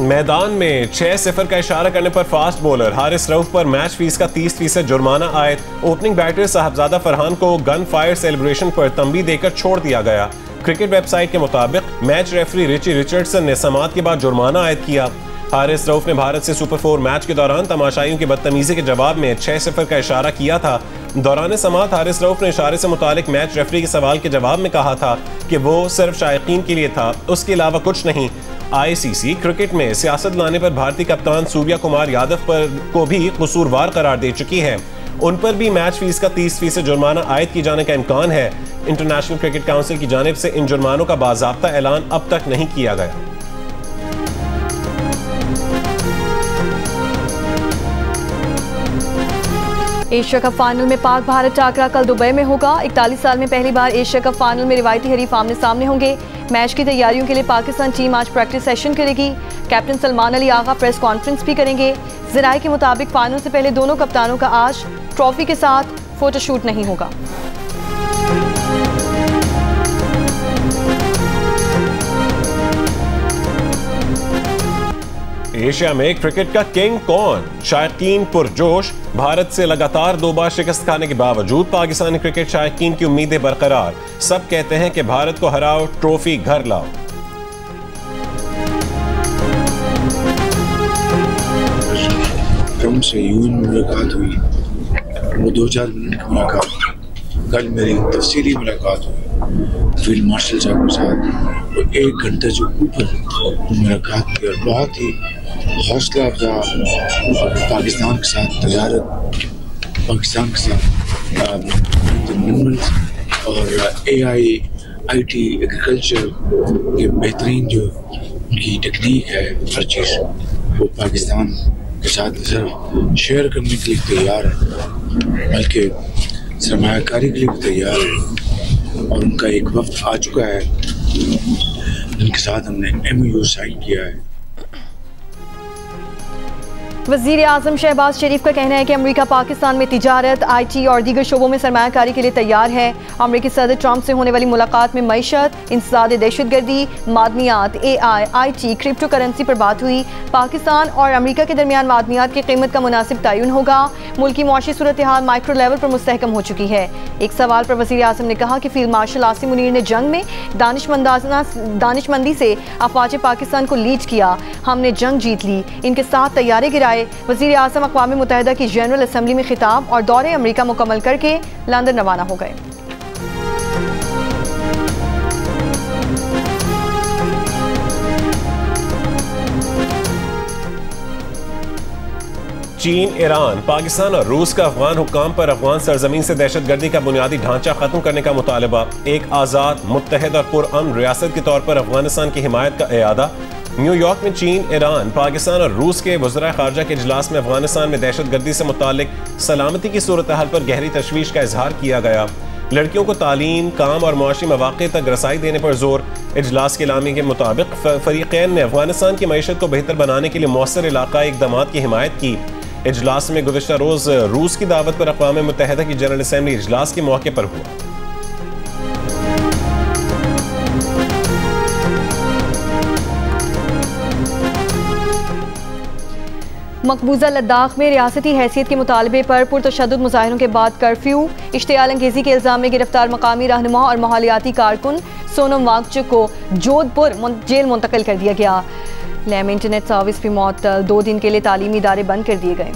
मैदान में 6-0 का इशारा करने पर फास्ट बॉलर हारिस रऊफ पर मैच फीस का 30% जुर्माना आयद। ओपनिंग बैटर साहबजादा फरहान को गन फायर सेलिब्रेशन पर तंबी देकर छोड़ दिया गया। क्रिकेट वेबसाइट के मुताबिक मैच रेफरी रिची रिचर्डसन ने समाअत के बाद जुर्माना आयद किया। हारिस रऊफ ने भारत से सुपर 4 मैच के दौरान तमाशाइयों की बदतमीजी के जवाब में 6-0 का इशारा किया था। दौरान समाअत हारिस रऊफ ने इशारे से मुतालिक मैच रेफरी के सवाल के जवाब में कहा था कि वो सिर्फ शायकीन के लिए था, उसके अलावा कुछ नहीं। आईसीसी क्रिकेट में सियासत लाने पर भारतीय कप्तान सूर्या कुमार यादव पर को भी कसूरवार करार दे चुकी है। उन पर भी मैच फीस का 30% जुर्माना आयद किए जाने का इम्कान है। इंटरनेशनल क्रिकेट काउंसिल की जानिब से इन जुर्मानों का बाज़ाब्ता ऐलान अब तक नहीं किया गया। एशिया कप फाइनल में पाक भारत टाकरा कल दुबई में होगा। 41 साल में पहली बार एशिया कप फाइनल में रिवायती हरीफ आमने सामने होंगे। मैच की तैयारियों के लिए पाकिस्तान टीम आज प्रैक्टिस सेशन करेगी। Captain Salman Ali Agha press conference भी करेंगे। ज़राए के मुताबिक फाइनल से पहले दोनों कप्तानों का आज ट्रॉफी के साथ फोटोशूट नहीं होगा। एशिया में क्रिकेट का किंग कौन? शायकीन पुरजोश। भारत से लगातार 2 बार शिकस्त खाने के बावजूद पाकिस्तानी क्रिकेट शायकीन की उम्मीदें बरकरार। सब कहते हैं कि भारत को हराओ, ट्रॉफी घर लाओ। ट्रम्प से यूएन में मुलाकात हुई, वो 2-4 मिनट की मुलाकात। कल मेरी तफसीली मुलाकात हुई फील्ड मार्शल साहब के साथ, वो 1 घंटे से ऊपर मुलाकात की और बहुत ही हौसला अफजा पाकिस्तान के साथ तजारत, पाकिस्तान के साथ मिनरल्स और AI, IT, एग्रीकल्चर के बेहतरीन जो उनकी टेक्निक है, हर चीज़ वो पाकिस्तान के साथ सिर्फ शेयर करने के लिए तैयार है, बल्कि सरमायाकारी के लिए भी तैयार है। और उनका एक वक्त आ चुका है जिनके साथ हमने MOU साइन किया है। वज़ीर आज़म शहबाज शरीफ का कहना है कि अमेरिका पाकिस्तान में तिजारत, IT और दीगर शोबों में सरमायाकारी के लिए तैयार है। अमेरिकी सदर ट्रंप से होने वाली मुलाकात में मईशत, इंसदाद दहशतगर्दी, मादनियात, AI, IT, क्रिप्टो करेंसी पर बात हुई। पाकिस्तान और अमेरिका के दरमियान मादनियात की कीमत का मुनासिब तयन होगा। मुल्की मुआशी सूरत हाल माइक्रो लेवल पर मुस्तहकम हो चुकी है। एक सवाल पर वज़ीर आज़म ने कहा कि फील्ड मार्शल आसिम मुनीर ने जंग में दानिशमंदी से अफवाज पाकिस्तान को लीड किया। हमने जंग जीत ली, इनके साथ तैयारी गिराए। वज़ीर आज़म अक़वाम मुत्तहिदा की जनरल असम्बली में खिताब और दौरे अमेरिका मुकम्मल करके लंदन रवाना हो गए। चीन, ईरान, पाकिस्तान और रूस का अफगान हुक्काम पर अफगान सरजमीन से दहशतगर्दी का बुनियादी ढांचा खत्म करने का मुतालबा। एक आज़ाद, मुत्तहिद और पुरअमन रियासत के तौर पर अफगानिस्तान की हिमायत का इरादा। न्यूयॉर्क में चीन, ईरान, पाकिस्तान और रूस के वज़राए ख़ारजा के इजलास में अफगानिस्तान में दहशतगर्दी से मुतालिक सलामती की सूरत हाल पर गहरी तशवीश का इजहार किया गया। लड़कियों को तालीम, काम और मुआशी मौक़े तक रसाई देने पर जोर। इजलास के लामी के मुताबिक फ़रीक़ैन ने अफगानिस्तान की मईशत को बेहतर बनाने के लिए मौसर इलाक़ाई इक़दामात की हिमायत की। इजलास में गुज़िश्ता रोज़ रूस की दावत पर अक़वाम मुत्तहिदा की जनरल असम्बली इजलास के मौके पर हुआ। मकबूजा लद्दाख में रियासती हैसियत के मुतालबे पर पुरतशद्दुद मुजाहिरों के बाद कर्फ्यू। इश्तियाल अंगेज़ी के इल्ज़ाम में गिरफ्तार मकामी रहनुमा और माहौलियाती कारकुन सोनम वांगचुक को जोधपुर जेल मुंतकिल कर दिया गया। लैम इंटरनेट सर्विस भी मुअत्तल, 2 दिन के लिए तालीमी इदारे बंद कर दिए गए।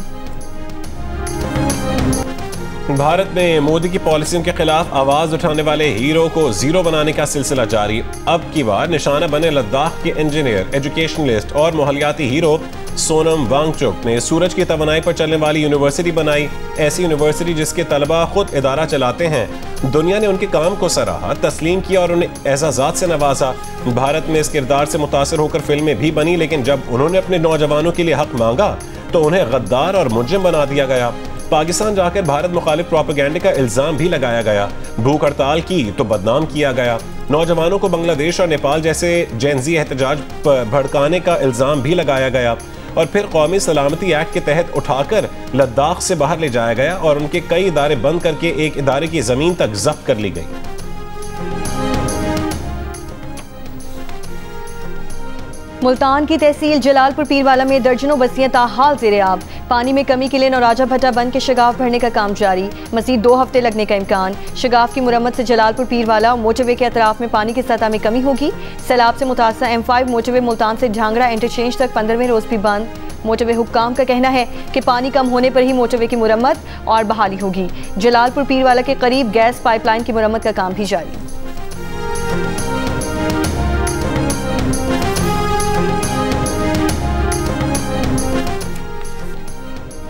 भारत में मोदी की पॉलिसियों के खिलाफ आवाज उठाने वाले हीरो को जीरो बनाने का सिलसिला जारी। अब की बार निशाना बने लद्दाख के इंजीनियर, एजुकेशनलिस्ट और माहौलियाती हीरो सोनम वांगचुक ने सूरज की तवानाई पर चलने वाली यूनिवर्सिटी बनाई। ऐसी यूनिवर्सिटी जिसके तलबा खुद इदारा चलाते हैं। दुनिया ने उनके काम को सराहा, तस्लीम किया और उन्हें एजाज़ात से नवाजा। भारत में इस किरदार से मुतासिर होकर फिल्में भी बनी, लेकिन जब उन्होंने अपने नौजवानों के लिए हक मांगा तो उन्हें गद्दार और मुजरिम बना दिया गया। पाकिस्तान जाकर भारत मुखालिफ प्रोपेगेंडे का इल्जाम भी लगाया गया। भूख हड़ताल की तो बदनाम किया गया। नौजवानों को बांग्लादेश और नेपाल जैसे जेनजी एहतजाज भड़काने का इल्जाम भी लगाया गया और फिर कौमी सलामती एक्ट के तहत उठाकर लद्दाख से बाहर ले जाया गया और उनके कई इदारे बंद करके एक इदारे की जमीन तक जब्त कर ली गई। मुल्तान की तहसील जलालपुर पीरवाला में दर्जनों बस्तियां ताहाल ज़ेरे आब। पानी में कमी के लिए नौराजा भट्टा बंद के शगाफ भरने का काम जारी, मज़ीद 2 हफ्ते लगने का इम्कान। शगाफ की मुरम्मत से जलालपुर पीरवाला मोटरवे के अतराफ में पानी की सतह में कमी होगी। सैलाब से मुतासर M5 मोटरवे मुल्तान से झांगड़ा इंटरचेंज तक 15वें रोज भी बंद। मोटरवे हुक्काम का कहना है कि पानी कम होने पर ही मोटरवे की मुरम्मत और बहाली होगी। जलालपुर पीरवाला के करीब गैस पाइपलाइन की मुरम्मत का काम भी जारी।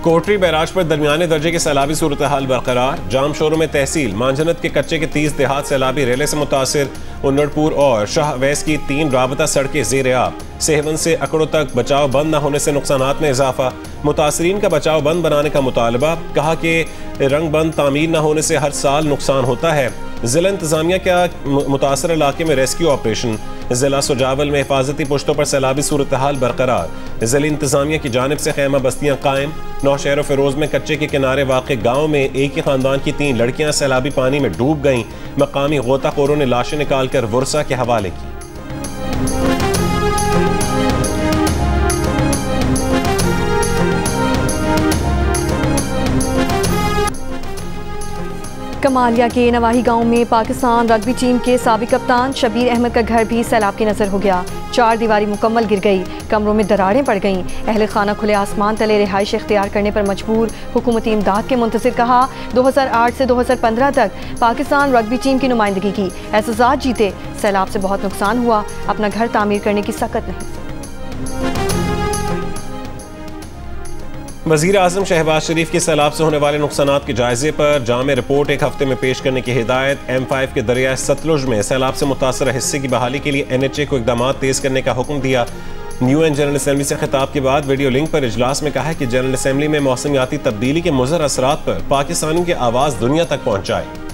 कोटरी बैराज पर दरमियाने दर्जे की सैलाबी सूरत हाल बरकरार। जाम शोरों में तहसील मांझनत के कच्चे के 30 देहात सैलाबी रेले से मुतासिर। उन्नड़पुर और शाह अवैस की 3 राबता सड़कें ज़ेर आब। सेहवन से अकड़ों तक बचाव बंद न होने से नुकसानात में इजाफा। मुतासरीन का बचाव बंद बनाने का मुतालबा। कहा कि रंग बंद तामीर न होने से हर साल नुकसान होता है। जिला इंतजामिया का मुतासर इलाके में रेस्क्यू ऑपरेशन। जिला सुजावल में हिफाजती पुश्तों पर सैलाबी सूरत हाल बरकरार। जिला इंतजामिया की जानिब से खैमा बस्तियां कायम। नौशहर फिरोज में कच्चे के किनारे वाक़े गाँव में एक ही खानदान की 3 लड़कियां सैलाबी पानी में डूब गईं। मकामी गोताखोरों ने लाशें निकालकर वर्सा के हवाले की। कमालिया के नवाही गांव में पाकिस्तान रग्बी टीम के साबिक कप्तान शबीर अहमद का घर भी सैलाब की नजर हो गया। 4 दीवारी मुकम्मल गिर गई, कमरों में दरारें पड़ गईं। अहले खाना खुले आसमान तले रिहाइश इख्तियार करने पर मजबूर, हुकूमती इमदाद के मुंतज़िर। कहा 2008 से 2015 तक पाकिस्तान रग्बी टीम की नुमाइंदगी की, एहसास जीते। सैलाब से बहुत नुकसान हुआ, अपना घर तामीर करने की सकत नहीं। वज़ीर आज़म शहबाज शरीफ के सैलाब से होने वाले नुकसानात के जायजे पर जामे रिपोर्ट 1 हफ्ते में पेश करने की हिदायत। M5 के दरिया सतलुज में सैलाब से मुतासर हिस्से की बहाली के लिए NHA को इकदाम तेज करने का हुक्म दिया। न्यू एंड जनरल असम्बली से खिताब के बाद वीडियो लिंक पर इजलास में कहा कि जनरल असम्बली में मौसमियाती तब्दीली के मुज़र असरात पर पाकिस्तानियों की आवाज़ दुनिया तक पहुँचाए।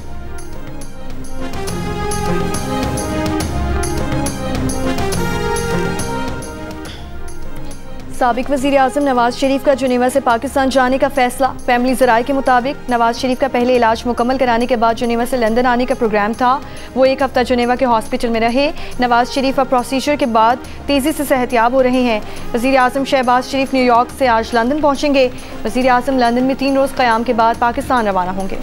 साबिक वज़ीर आज़म नवाज शरीफ का जुनेवा से पाकिस्तान जाने का फैसला। फैमिली ज़राए के मुताबिक नवाज शरीफ का पहले इलाज मुकम्मल कराने के बाद जुनेवा से लंदन आने का प्रोग्राम था। वो 1 हफ्ता जुनेवा के हॉस्पिटल में रहे। नवाज शरीफ अब प्रोसीजर के बाद तेज़ी से सेहतियाब हो रहे हैं। वज़ीर आज़म शहबाज शरीफ न्यूयॉर्क से आज लंदन पहुँचेंगे। वज़ीर आज़म लंदन में 3 रोज़ क़याम के बाद पाकिस्तान रवाना होंगे।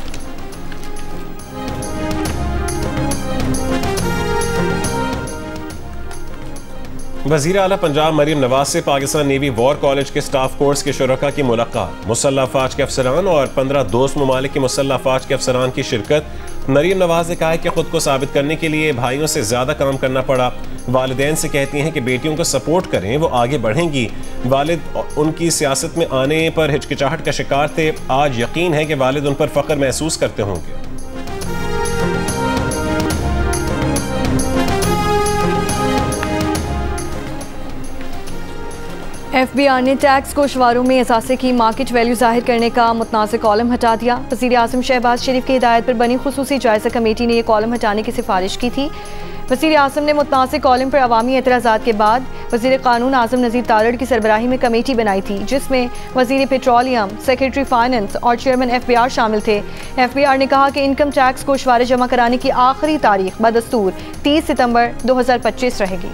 वज़ीर आला पंजाब मरीम नवाज से पाकिस्तान नेवी वॉर कॉलेज के स्टाफ कोर्स के शुरका की मुलाकात। मुसल्लह अफवाज के अफसरान और 15 दोस्त ममालिक के मुसल्लह अफवाज के अफसरान की शिरकत। मरीम नवाज ने कहा है कि खुद को साबित करने के लिए भाइयों से ज़्यादा काम करना पड़ा। वालिदैन से कहती हैं कि बेटियों को सपोर्ट करें, वो आगे बढ़ेंगी। वालिद उनकी सियासत में आने पर हिचकिचाहट का शिकार थे, आज यकीन है कि वालिद उन पर फ़ख्र महसूस करते होंगे। FBI ने टैक्स गोशवारों में असासे की मार्केट वैल्यू जाहिर करने का मुतनाज़ कॉलम हटा दिया। वज़ीर आज़म शहबाज शरीफ की हिदायत पर बनी खुसूसी जायज़ा कमेटी ने यह कॉलम हटाने की सिफारिश की थी। वज़ीर आज़म ने मुतनाज़ कॉलम पर अवामी एतराज़ात के बाद वज़ीर क़ानून आज़म नज़ीर तारड़ की सरबराही में कमेटी बनाई थी, जिसमें वज़ीर पेट्रोलियम, सेक्रेटरी फाइनेंस और चेयरमैन FBI शामिल थे। FBI ने कहा कि इनकम टैक्स गोशवारे जमा कराने की आखिरी तारीख बदस्तूर 30 सितंबर 2025 रहेगी।